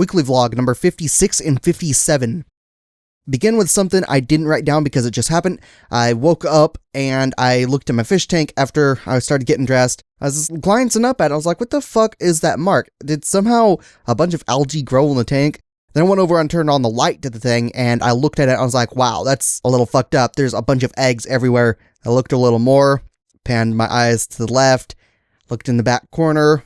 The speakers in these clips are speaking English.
Weekly vlog number 56 and 57. Begin with something I didn't write down because it just happened. I woke up and I looked at my fish tank after I started getting dressed. I was just glancing up at it. I was like, what the fuck is that mark? Did somehow a bunch of algae grow in the tank? Then I went over and turned on the light to the thing and I looked at it. I was like, wow, that's a little fucked up. There's a bunch of eggs everywhere. I looked a little more, panned my eyes to the left, looked in the back corner,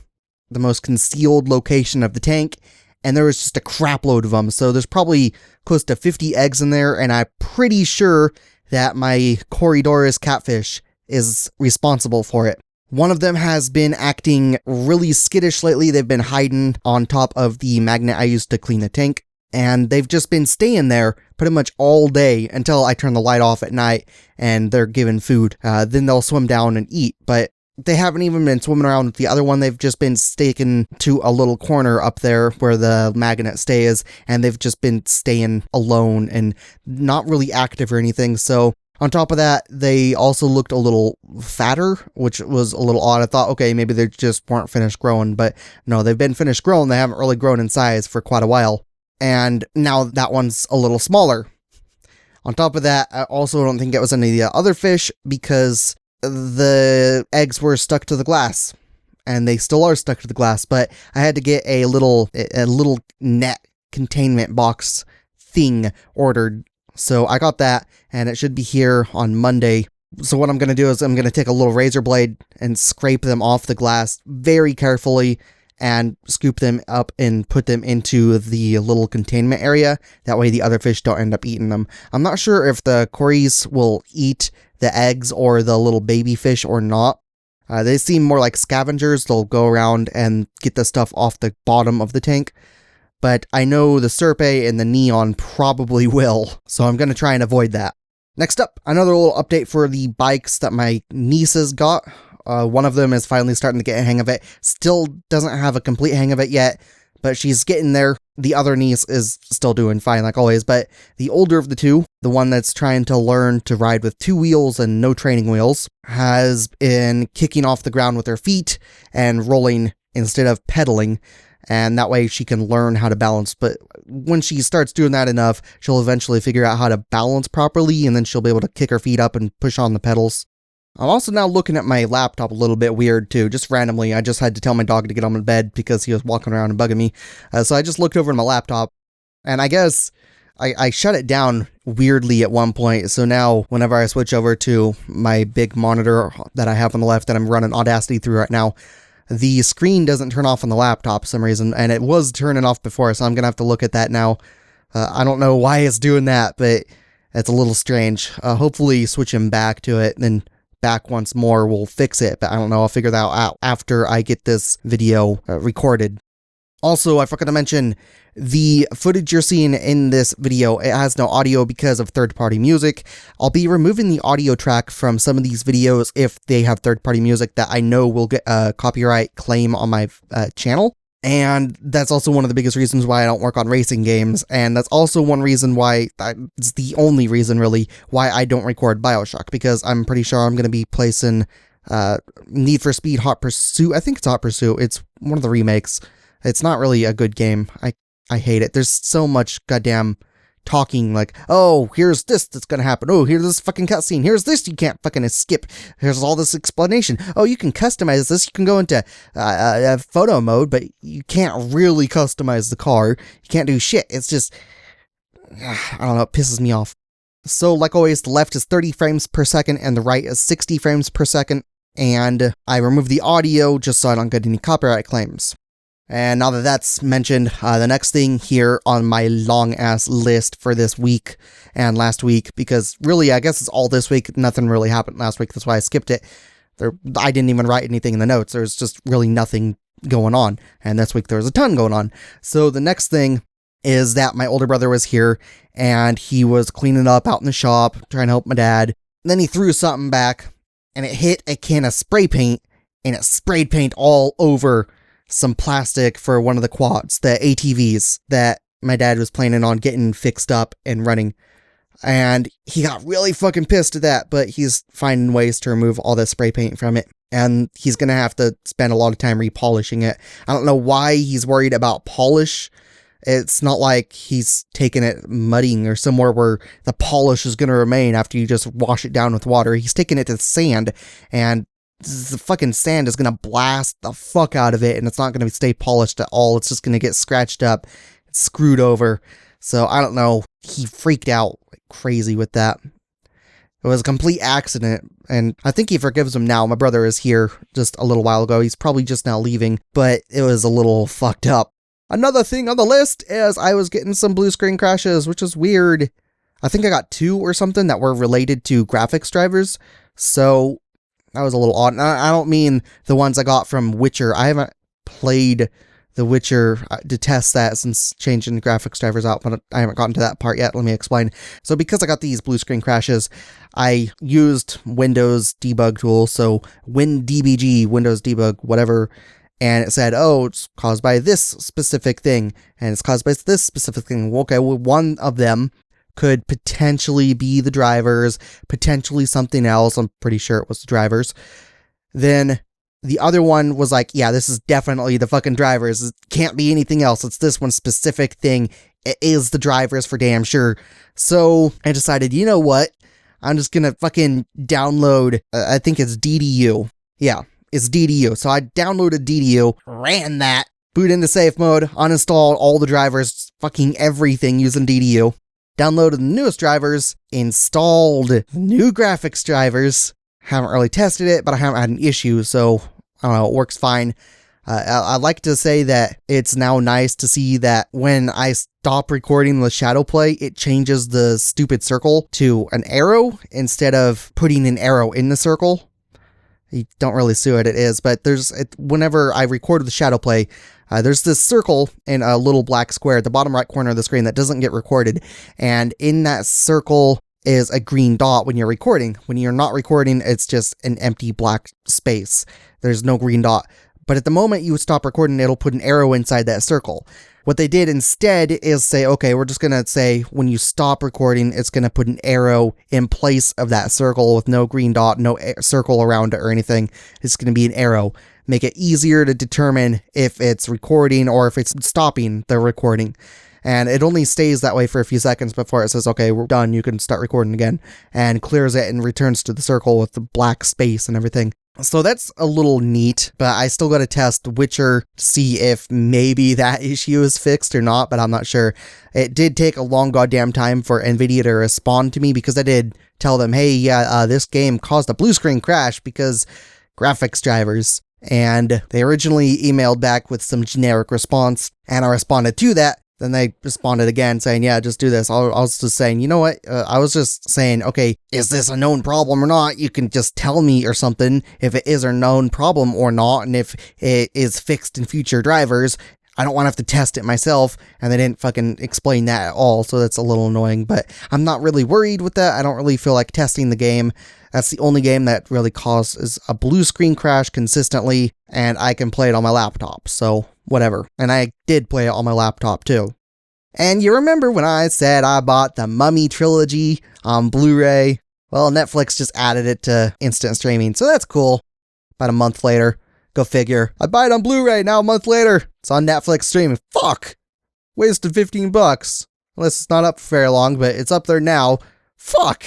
the most concealed location of the tank, and there was just a crap load of them. So there's probably close to 50 eggs in there, and I'm pretty sure that my Corydoras catfish is responsible for it. One of them has been acting really skittish lately. They've been hiding on top of the magnet I used to clean the tank, and they've just been staying there pretty much all day until I turn the light off at night and they're given food. Then they'll swim down and eat, but they haven't even been swimming around with the other one. They've just been staken to a little corner up there where the magnet stays, and they've just been staying alone and not really active or anything. So on top of that, they also looked a little fatter, which was a little odd. I thought, okay, maybe they just weren't finished growing, but no, they've been finished growing. They haven't really grown in size for quite a while. And now that one's a little smaller. On top of that, I also don't think it was any of the other fish because the eggs were stuck to the glass, and they still are stuck to the glass, but I had to get a little net containment box thing ordered. So I got that, and it should be here on Monday. So what I'm going to do is I'm going to take a little razor blade and scrape them off the glass very carefully and scoop them up and put them into the little containment area. That way the other fish don't end up eating them. I'm not sure if the Corys will eat the eggs or the little baby fish or not. They seem more like scavengers. They'll go around and get the stuff off the bottom of the tank. But I know the Serpe and the Neon probably will, so I'm going to try and avoid that. Next up, another little update for the bikes that my nieces got. One of them is finally starting to get a hang of it. Still doesn't have a complete hang of it yet, but she's getting there. The other niece is still doing fine like always, but the older of the two, the one that's trying to learn to ride with 2 wheels and no training wheels, has been kicking off the ground with her feet and rolling instead of pedaling, and that way she can learn how to balance. But when she starts doing that enough, she'll eventually figure out how to balance properly, and then she'll be able to kick her feet up and push on the pedals. I'm also now looking at my laptop a little bit weird too, just randomly. I just had to tell my dog to get on my bed because he was walking around and bugging me. So I just looked over at my laptop, and I guess I shut it down weirdly at one point. So now whenever I switch over to my big monitor that I have on the left that I'm running Audacity through right now, the screen doesn't turn off on the laptop for some reason, and it was turning off before, so I'm going to have to look at that now. I don't know why it's doing that, but it's a little strange. Hopefully switching back to it, then back once more will fix it, but I don't know. I'll figure that out after I get this video recorded. Also, I forgot to mention, the footage you're seeing in this video, it has no audio because of third-party music. I'll be removing the audio track from some of these videos if they have third-party music that I know will get a copyright claim on my channel. And that's also one of the biggest reasons why I don't work on racing games, and that's also one reason why, it's the only reason really, why I don't record BioShock, because I'm pretty sure I'm going to be placing Need for Speed Hot Pursuit. I think it's Hot Pursuit. It's one of the remakes. It's not really a good game. I hate it. There's so much goddamn talking, like, oh, here's this that's gonna happen. Oh, here's this fucking cutscene. Here's this you can't fucking skip. Here's all this explanation. Oh, you can customize this. You can go into photo mode, but you can't really customize the car. You can't do shit. It's just, I don't know, it pisses me off. So, like always, the left is 30 frames per second and the right is 60 frames per second. And I removed the audio just so I don't get any copyright claims. And now that that's mentioned, the next thing here on my long-ass list for this week and last week, because really, I guess it's all this week, nothing really happened last week, that's why I skipped it. I didn't even write anything in the notes, there's just really nothing going on, and this week there was a ton going on. So the next thing is that my older brother was here, and he was cleaning up out in the shop, trying to help my dad. And then he threw something back, and it hit a can of spray paint, and it sprayed paint all over some plastic for one of the quads, the ATVs that my dad was planning on getting fixed up and running. And he got really fucking pissed at that, but he's finding ways to remove all the spray paint from it. And he's going to have to spend a lot of time repolishing it. I don't know why he's worried about polish. It's not like he's taking it mudding or somewhere where the polish is going to remain after you just wash it down with water. He's taking it to sand, and the fucking sand is going to blast the fuck out of it, and it's not going to stay polished at all. It's just going to get scratched up, screwed over. So I don't know. He freaked out like crazy with that. It was a complete accident, and I think he forgives him now. My brother is here just a little while ago. He's probably just now leaving, but it was a little fucked up. Another thing on the list is I was getting some blue screen crashes, which is weird. I think I got 2 or something that were related to graphics drivers, so that was a little odd. And I don't mean the ones I got from Witcher. I haven't played The Witcher to test that since changing graphics drivers out, but I haven't gotten to that part yet. Let me explain. So because I got these blue screen crashes, I used Windows debug tool, so WinDBG, Windows debug, whatever, and it said, oh, it's caused by this specific thing, and it's caused by this specific thing. Okay, well, one of them could potentially be the drivers, potentially something else. I'm pretty sure it was the drivers. Then the other one was like, yeah, this is definitely the fucking drivers. It can't be anything else. It's this one specific thing. It is the drivers for damn sure. So I decided, you know what? I'm just gonna fucking download, I think it's DDU. Yeah, it's DDU. So I downloaded DDU, ran that, boot into safe mode, uninstalled all the drivers, fucking everything using DDU. Downloaded the newest drivers, installed new graphics drivers. Haven't really tested it, but I haven't had an issue, so I don't know, it works fine. I'd like to say that it's now nice to see that when I stop recording the Shadowplay, it changes the stupid circle to an arrow instead of putting an arrow in the circle. You don't really see what it is, but whenever I record the Shadowplay, there's this circle in a little black square at the bottom right corner of the screen that doesn't get recorded, and in that circle is a green dot when you're recording. When you're not recording, it's just an empty black space. There's no green dot. But at the moment you stop recording, it'll put an arrow inside that circle. What they did instead is say, okay, we're just going to say when you stop recording, it's going to put an arrow in place of that circle with no green dot, no circle around it or anything. It's going to be an arrow. Make it easier to determine if it's recording or if it's stopping the recording. And it only stays that way for a few seconds before it says, okay, we're done, you can start recording again, and clears it and returns to the circle with the black space and everything. So that's a little neat, but I still got to test Witcher to see if maybe that issue is fixed or not, but I'm not sure. It did take a long goddamn time for Nvidia to respond to me because I did tell them, hey, yeah, this game caused a blue screen crash because graphics drivers. And they originally emailed back with some generic response, and I responded to that. Then they responded again saying, yeah, just do this. I was just saying, you know what? I was just saying, okay, is this a known problem or not? You can just tell me or something if it is a known problem or not, and if it is fixed in future drivers. I don't want to have to test it myself, and they didn't fucking explain that at all, so that's a little annoying, but I'm not really worried with that. I don't really feel like testing the game. That's the only game that really causes a blue screen crash consistently, and I can play it on my laptop, so whatever. And I did play it on my laptop too. And you remember when I said I bought the Mummy trilogy on Blu-ray? Well, Netflix just added it to instant streaming, so that's cool. About a month later. Go figure. I buy it on Blu-ray, now a month later, it's on Netflix streaming. Fuck! Wasted $15. Unless it's not up for very long, but it's up there now. Fuck!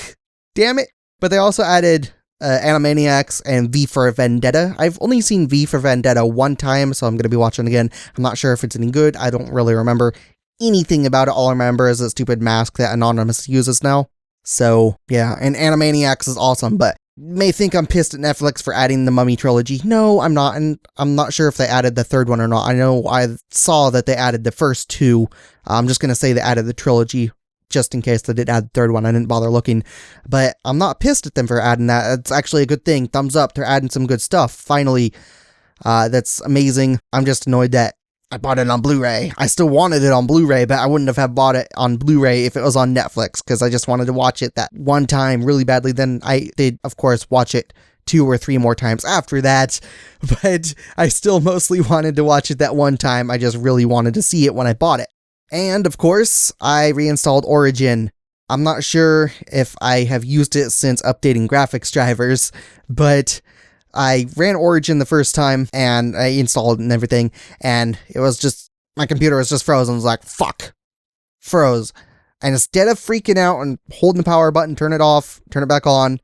Damn it. But they also added Animaniacs and V for Vendetta. I've only seen V for Vendetta one time, so I'm going to be watching it again. I'm not sure if it's any good. I don't really remember anything about it. All I remember is the stupid mask that Anonymous uses now. So, yeah, and Animaniacs is awesome, but you may think I'm pissed at Netflix for adding the Mummy trilogy. No, I'm not, and I'm not sure if they added the third one or not. I know I saw that they added the first two. I'm just going to say they added the trilogy, just in case they did add the third one. I didn't bother looking, but I'm not pissed at them for adding that. It's actually a good thing. Thumbs up. They're adding some good stuff. Finally, that's amazing. I'm just annoyed that I bought it on Blu-ray. I still wanted it on Blu-ray, but I wouldn't have bought it on Blu-ray if it was on Netflix, because I just wanted to watch it that one time really badly. Then I did, of course, watch it 2 or 3 more times after that, but I still mostly wanted to watch it that one time. I just really wanted to see it when I bought it. And, of course, I reinstalled Origin. I'm not sure if I have used it since updating graphics drivers, but I ran Origin the first time, and I installed it and everything, and it was my computer was just frozen. I was like, fuck. Froze. And instead of freaking out and holding the power button, turn it off, turn it back on,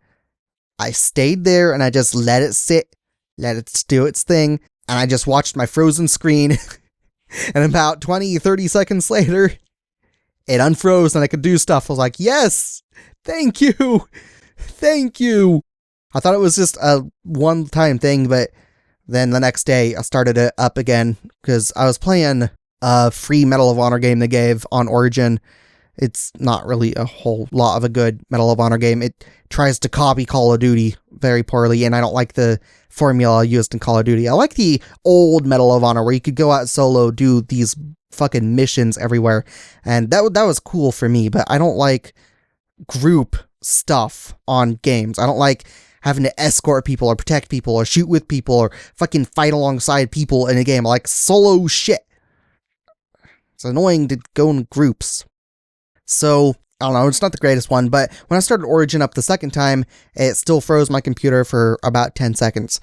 I stayed there and I just let it sit, let it do its thing, and I just watched my frozen screen. And about 20, 30 seconds later, it unfroze and I could do stuff. I was like, yes, thank you, thank you. I thought it was just a one-time thing, but then the next day I started it up again because I was playing a free Medal of Honor game they gave on Origin. It's not really a whole lot of a good Medal of Honor game. It tries to copy Call of Duty very poorly, and I don't like the formula used in Call of Duty. I like the old Medal of Honor where you could go out solo, do these fucking missions everywhere, and that was cool for me, but I don't like group stuff on games. I don't like having to escort people or protect people or shoot with people or fucking fight alongside people in a game. I like solo shit. It's annoying to go in groups. So, I don't know, it's not the greatest one, but when I started Origin up the second time, it still froze my computer for about 10 seconds.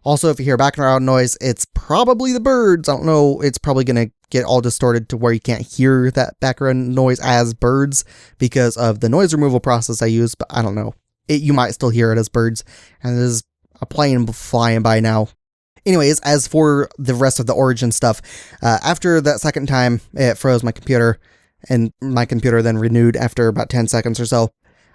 Also, if you hear background noise, it's probably the birds. I don't know, it's probably going to get all distorted to where you can't hear that background noise as birds because of the noise removal process I use, but I don't know. You might still hear it as birds, and there's a plane flying by now. Anyways, as for the rest of the Origin stuff, after that second time, it froze my computer, and my computer then renewed after about 10 seconds or so.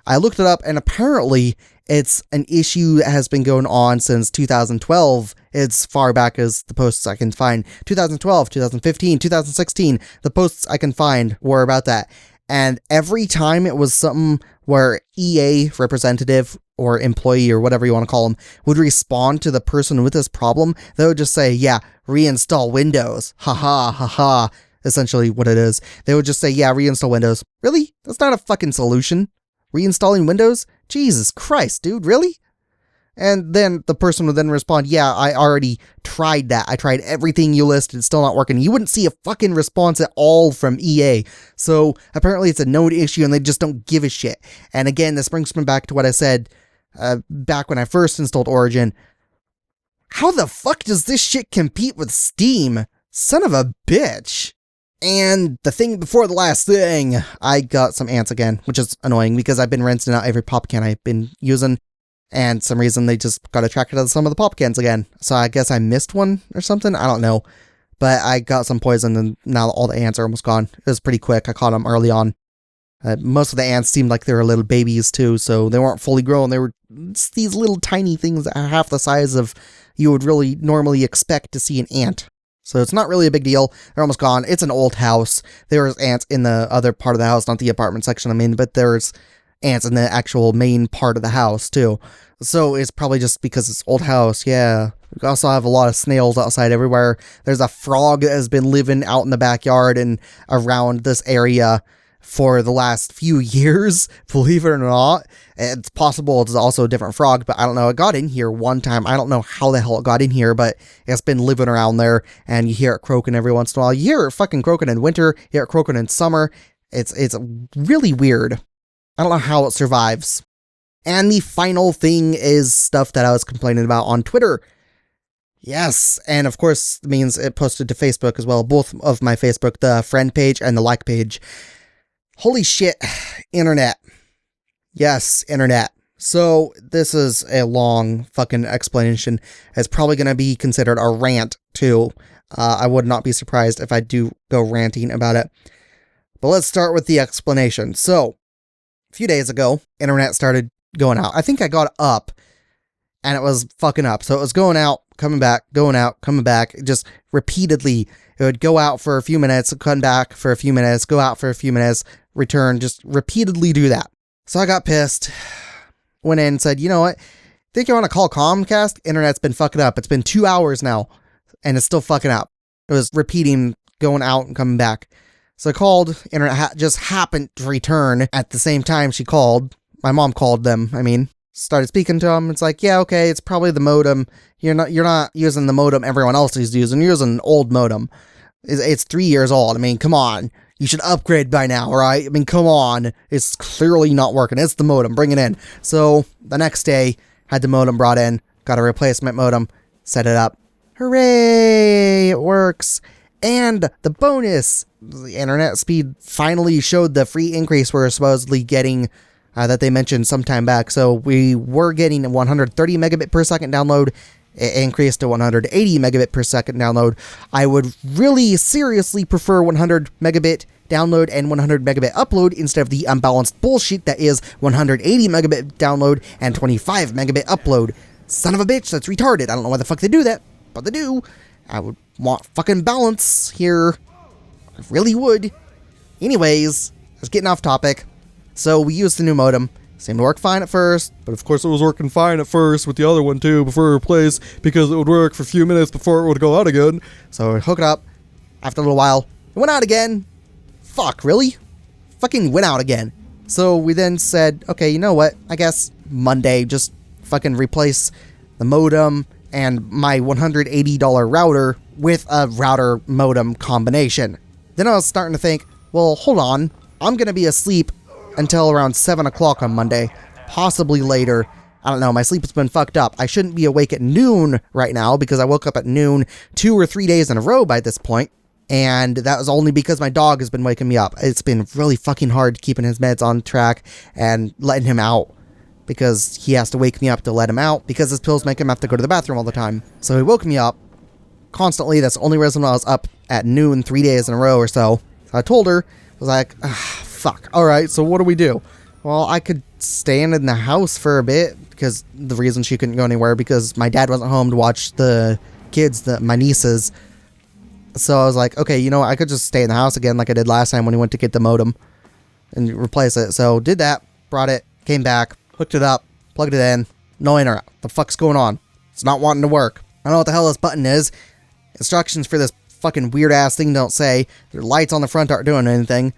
I looked it up, and apparently it's an issue that has been going on since 2012. It's far back as the posts I can find. 2012, 2015, 2016, the posts I can find were about that. And every time it was something where EA representative or employee or whatever you want to call them would respond to the person with this problem, they would just say, yeah, reinstall Windows. Haha, haha. Essentially what it is. They would just say, yeah, reinstall Windows. Really? That's not a fucking solution. Reinstalling Windows? Jesus Christ, dude, really? And then the person would then respond, yeah, I already tried that. I tried everything you listed. It's still not working. You wouldn't see a fucking response at all from EA. So apparently it's a known issue and they just don't give a shit. And again, this brings me back to what I said back when I first installed Origin. How the fuck does this shit compete with Steam? Son of a bitch. And the thing before the last thing, I got some ants again, which is annoying because I've been rinsing out every pop can I've been using. And some reason they just got attracted to some of the pop cans again. So I guess I missed one or something. I don't know. But I got some poison and now all the ants are almost gone. It was pretty quick. I caught them early on. Most of the ants seemed like they were little babies too. So they weren't fully grown. They were these little tiny things that are half the size of you would really normally expect to see an ant. So it's not really a big deal. They're almost gone. It's an old house. There was ants in the other part of the house, not the apartment section I'm in, but there's ants in the actual main part of the house too. So it's probably just because it's old house, yeah. We also have a lot of snails outside everywhere. There's a frog that has been living out in the backyard and around this area for the last few years, believe it or not. It's possible it's also a different frog, but I don't know. It got in here one time. I don't know how the hell it got in here, but it's been living around there, and you hear it croaking every once in a while. You hear it fucking croaking in winter, you hear it croaking in summer. It's really weird. I don't know how it survives. And the final thing is stuff that I was complaining about on Twitter. Yes, and of course, it means it posted to Facebook as well. Both of my Facebook, the friend page and the like page. Holy shit, internet. Yes, internet. So, this is a long fucking explanation. It's probably going to be considered a rant, too. I would not be surprised if I do go ranting about it. But let's start with the explanation. So, a few days ago, internet started going out. I think I got up, and it was fucking up. So, it was going out, coming back, going out, coming back, just repeatedly. It would go out for a few minutes, come back for a few minutes, go out for a few minutes, return, just repeatedly do that. So I got pissed, went in and said, you know what, think you want to call Comcast? Internet's been fucking up. It's been 2 hours now, and it's still fucking up. It was repeating, going out and coming back. So I called, internet just happened to return at the same time she called. My mom called them, started speaking to them. It's like, yeah, okay, it's probably the modem. You're not using the modem everyone else is using. You're using an old modem. It's 3 years old. Come on. You should upgrade by now, right? Come on. It's clearly not working. It's the modem. Bring it in. So, the next day, had the modem brought in, got a replacement modem, set it up. Hooray! It works. And the bonus, the internet speed finally showed the free increase we're supposedly getting that they mentioned some time back. So we were getting 130 megabit per second download. It increased to 180 megabit per second download. I would really seriously prefer 100 megabit download and 100 megabit upload instead of the unbalanced bullshit that is 180 megabit download and 25 megabit upload. Son of a bitch, that's retarded. I don't know why the fuck they do that, but they do. I would want fucking balance here. I really would. Anyways, I was getting off topic. So we used the new modem. Seemed to work fine at first, but of course it was working fine at first with the other one too before we replaced, because it would work for a few minutes before it would go out again. So I hook it up. After a little while, it went out again. Fuck, really? Fucking went out again. So we then said, okay, you know what? I guess Monday, just fucking replace the modem and my $180 router with a router modem combination. Then I was starting to think, well, hold on. I'm going to be asleep until around 7 o'clock on Monday, possibly later. I don't know, my sleep has been fucked up. I shouldn't be awake at noon right now because I woke up at noon 2 or 3 days in a row by this point. And that was only because my dog has been waking me up. It's been really fucking hard keeping his meds on track and letting him out, because he has to wake me up to let him out because his pills make him have to go to the bathroom all the time. So he woke me up constantly. That's the only reason I was up at noon 3 days in a row or so. So I told her, I was like, fuck. All right, so what do we do? Well, I could stay in the house for a bit, because the reason she couldn't go anywhere because my dad wasn't home to watch the kids, my nieces. So I was like, okay, you know what? I could just stay in the house again like I did last time when he went to get the modem and replace it. So did that, brought it, came back, hooked it up, plugged it in, no internet. The fuck's going on? It's not wanting to work. I don't know what the hell this button is. Instructions for this fucking weird ass thing don't say. The lights on the front aren't doing anything.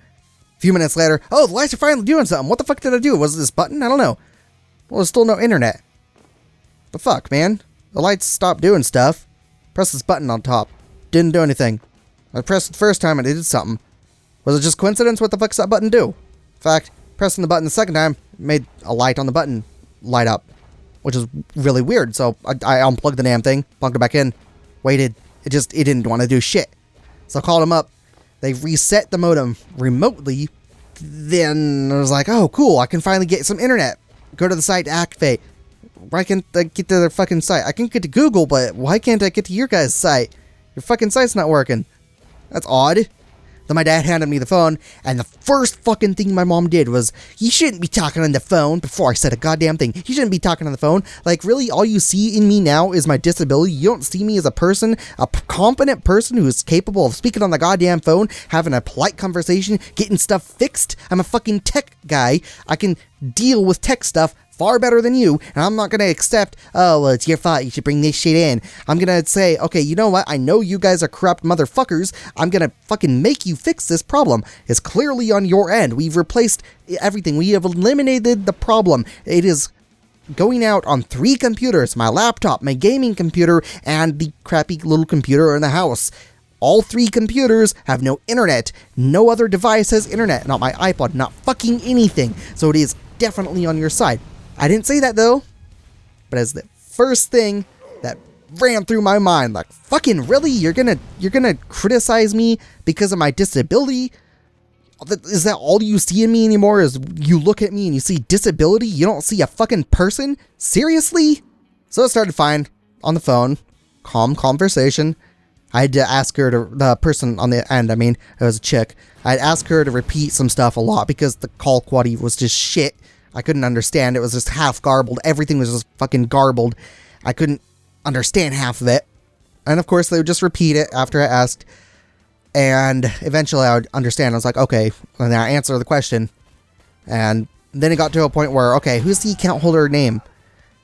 A few minutes later, oh, the lights are finally doing something. What the fuck did I do? Was it this button? I don't know. Well, there's still no internet. The fuck, man? The lights stopped doing stuff. Press this button on top. Didn't do anything. I pressed it the first time and it did something. Was it just coincidence? What the fuck's that button do? In fact, pressing the button the second time made a light on the button light up, which is really weird. So I unplugged the damn thing, plugged it back in, waited. It didn't want to do shit. So I called them up. They reset the modem remotely. Then I was like, oh, cool. I can finally get some internet. Go to the site to activate. Why can't I get to their fucking site? I can get to Google, but why can't I get to your guys' site? Your fucking site's not working. That's odd. Then my dad handed me the phone, and the first fucking thing my mom did was, you shouldn't be talking on the phone. Before I said a goddamn thing, you shouldn't be talking on the phone. Like, really, all you see in me now is my disability. You don't see me as a person, a competent person who is capable of speaking on the goddamn phone, having a polite conversation, getting stuff fixed. I'm a fucking tech guy. I can deal with tech stuff far better than you, and I'm not going to accept, oh, well, it's your fault, you should bring this shit in. I'm going to say, okay, you know what, I know you guys are corrupt motherfuckers, I'm going to fucking make you fix this problem. It's clearly on your end. We've replaced everything. We have eliminated the problem. It is going out on 3 computers, my laptop, my gaming computer, and the crappy little computer in the house. All 3 computers have no internet. No other device has internet. Not my iPod, not fucking anything. So it is definitely on your side. I didn't say that though, but as the first thing that ran through my mind, like, fucking really? You're gonna criticize me because of my disability? Is that all you see in me anymore? Is you look at me and you see disability? You don't see a fucking person? Seriously? So I started fine on the phone, calm conversation. I had to ask her to, the person on the end, I mean, it was a chick. I'd ask her to repeat some stuff a lot because the call quality was just shit. I couldn't understand. It was just half garbled. Everything was just fucking garbled. I couldn't understand half of it. And of course, they would just repeat it after I asked. And eventually I would understand. I was like, okay. And then I answer the question. And then it got to a point where, okay, who's the account holder name?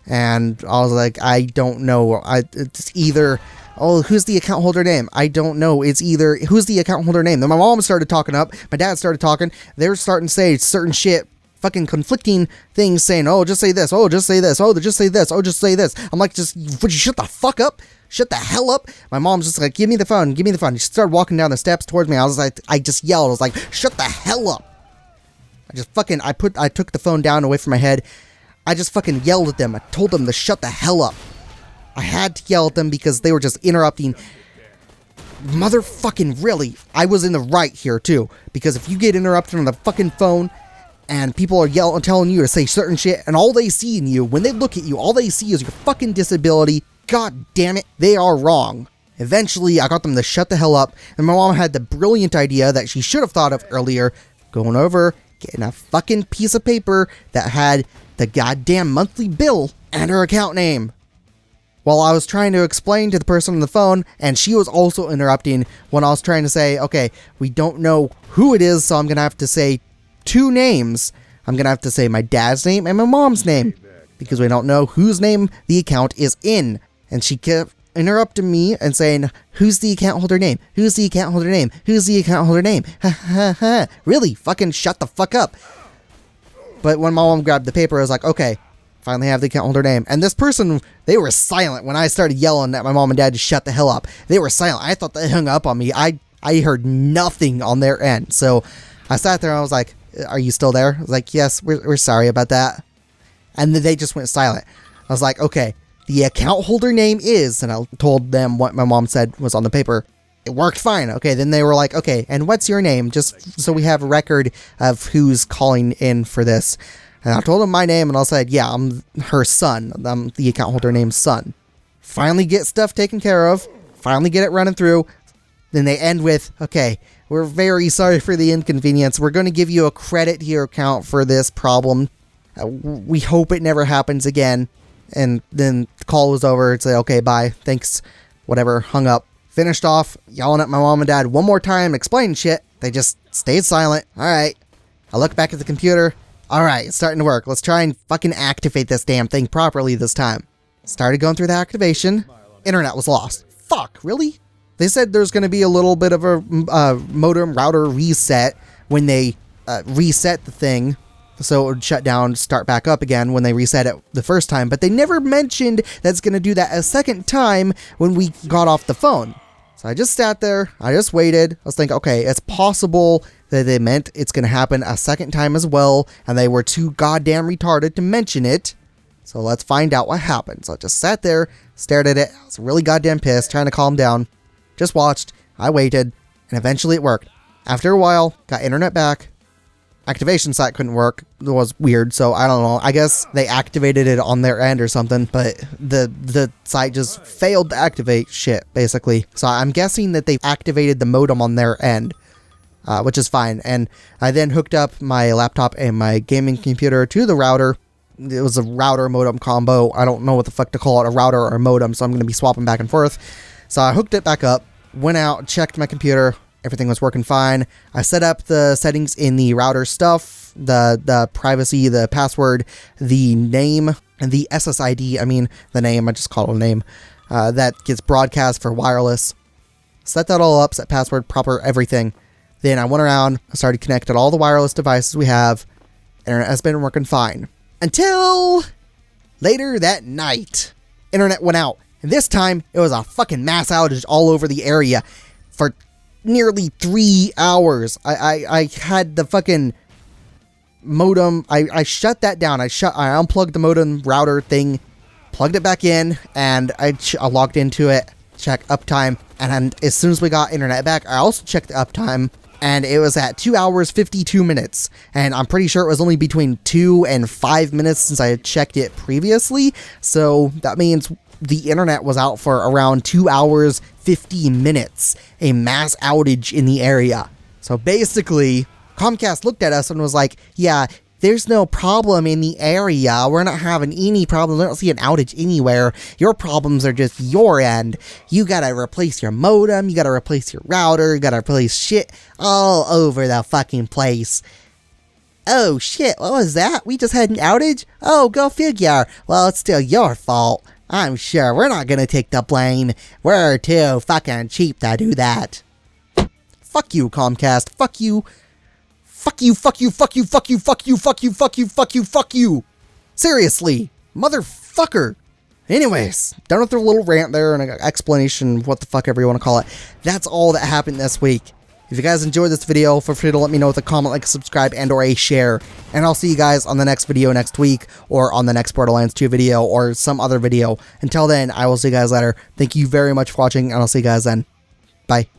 And I was like, I don't know. It's either, oh, who's the account holder name? I don't know. It's either, who's the account holder name? Then my mom started talking up. My dad started talking. They were starting to say certain shit. Fucking conflicting things, saying, oh, just say this, oh, just say this, oh, just say this, oh, just say this. I'm like, just, would you shut the fuck up? Shut the hell up. My mom's just like, give me the phone, give me the phone. She started walking down the steps towards me. I was like, I just yelled. I was like, shut the hell up. I just fucking, I took the phone down away from my head. I just fucking yelled at them. I told them to shut the hell up. I had to yell at them because they were just interrupting Motherfucking really, I was in the right here too, because if you get interrupted on the fucking phone and people are yelling, telling you to say certain shit, and all they see in you, when they look at you, all they see is your fucking disability, god damn it, they are wrong. Eventually, I got them to shut the hell up, and my mom had the brilliant idea that she should have thought of earlier, going over, getting a fucking piece of paper that had the goddamn monthly bill and her account name. While I was trying to explain to the person on the phone, and she was also interrupting when I was trying to say, okay, we don't know who it is, so I'm going to have to say 2 names. I'm going to have to say my dad's name and my mom's name, because we don't know whose name the account is in. And she kept interrupting me and saying, who's the account holder name? Who's the account holder name? Who's the account holder name? Ha ha ha. Really? Fucking shut the fuck up. But when my mom grabbed the paper, I was like, okay, finally have the account holder name. And this person, they were silent when I started yelling at my mom and dad to shut the hell up. They were silent. I thought they hung up on me. I heard nothing on their end. So I sat there and I was like, are you still there? I was like, yes, we're sorry about that. And then they just went silent. I was like, okay, the account holder name is, and I told them what my mom said was on the paper. It worked fine. Okay, then they were like, okay, and what's your name? Just so we have a record of who's calling in for this. And I told them my name, and I said, yeah, I'm her son. I'm the account holder name's son. Finally get stuff taken care of. Finally get it running through. Then they end with, okay, we're very sorry for the inconvenience. We're going to give you a credit to your account for this problem. We hope it never happens again. And then the call was over. It's like, okay, bye. Thanks. Whatever. Hung up. Finished off yelling at my mom and dad one more time, explaining shit. They just stayed silent. All right. I look back at the computer. All right, it's starting to work. Let's try and fucking activate this damn thing properly this time. Started going through the activation. Internet was lost. Fuck, really? They said there's going to be a little bit of a modem router reset when they reset the thing. So it would shut down, start back up again when they reset it the first time. But they never mentioned that it's going to do that a second time when we got off the phone. So I just sat there. I just waited. I was thinking, okay, it's possible that they meant it's going to happen a second time as well. And they were too goddamn retarded to mention it. So let's find out what happened. So I just sat there, stared at it. I was really goddamn pissed, trying to calm down. Just watched. I waited. And eventually it worked. After a while, got internet back. Activation site couldn't work. It was weird, so I don't know. I guess they activated it on their end or something, but the site just failed to activate shit, basically. So I'm guessing that they activated the modem on their end, which is fine. And I then hooked up my laptop and my gaming computer to the router. It was a router modem combo. I don't know what the fuck to call it, a router or a modem, so I'm going to be swapping back and forth. So I hooked it back up, went out, checked my computer. Everything was working fine. I set up the settings in the router stuff, the privacy, the password, the name, and the SSID. I mean, the name, I just call it a name. That gets broadcast for wireless. Set that all up, set password, proper, everything. Then I went around, I started connecting all the wireless devices we have. Internet has been working fine. Until later that night. Internet went out. And this time, it was a fucking mass outage all over the area for nearly 3 hours. I had the fucking modem. I shut that down. I unplugged the modem router thing, plugged it back in, and I logged into it, checked uptime, and as soon as we got internet back, I also checked the uptime, and it was at 2 hours 52 minutes, and I'm pretty sure it was only between 2 and 5 minutes since I had checked it previously, so that means the internet was out for around 2 hours 50 minutes, a mass outage in the area. So basically, Comcast looked at us and was like, yeah, there's no problem in the area. We're not having any problems. I don't see an outage anywhere. Your problems are just your end. You gotta replace your modem, you gotta replace your router, you gotta replace shit all over the fucking place. Oh shit, what was that? We just had an outage? Oh, go figure. Well, it's still your fault. I'm sure we're not gonna take the blame. We're too fucking cheap to do that. Fuck you, Comcast. Fuck you. Fuck you, fuck you, fuck you, fuck you, fuck you, fuck you, fuck you, fuck you, fuck you. Seriously. Motherfucker. Anyways, done with their little rant there and an explanation, what the fuck ever you want to call it. That's all that happened this week. If you guys enjoyed this video, feel free to let me know with a comment, like, subscribe, and or a share. And I'll see you guys on the next video next week, or on the next Borderlands 2 video, or some other video. Until then, I will see you guys later. Thank you very much for watching, and I'll see you guys then. Bye.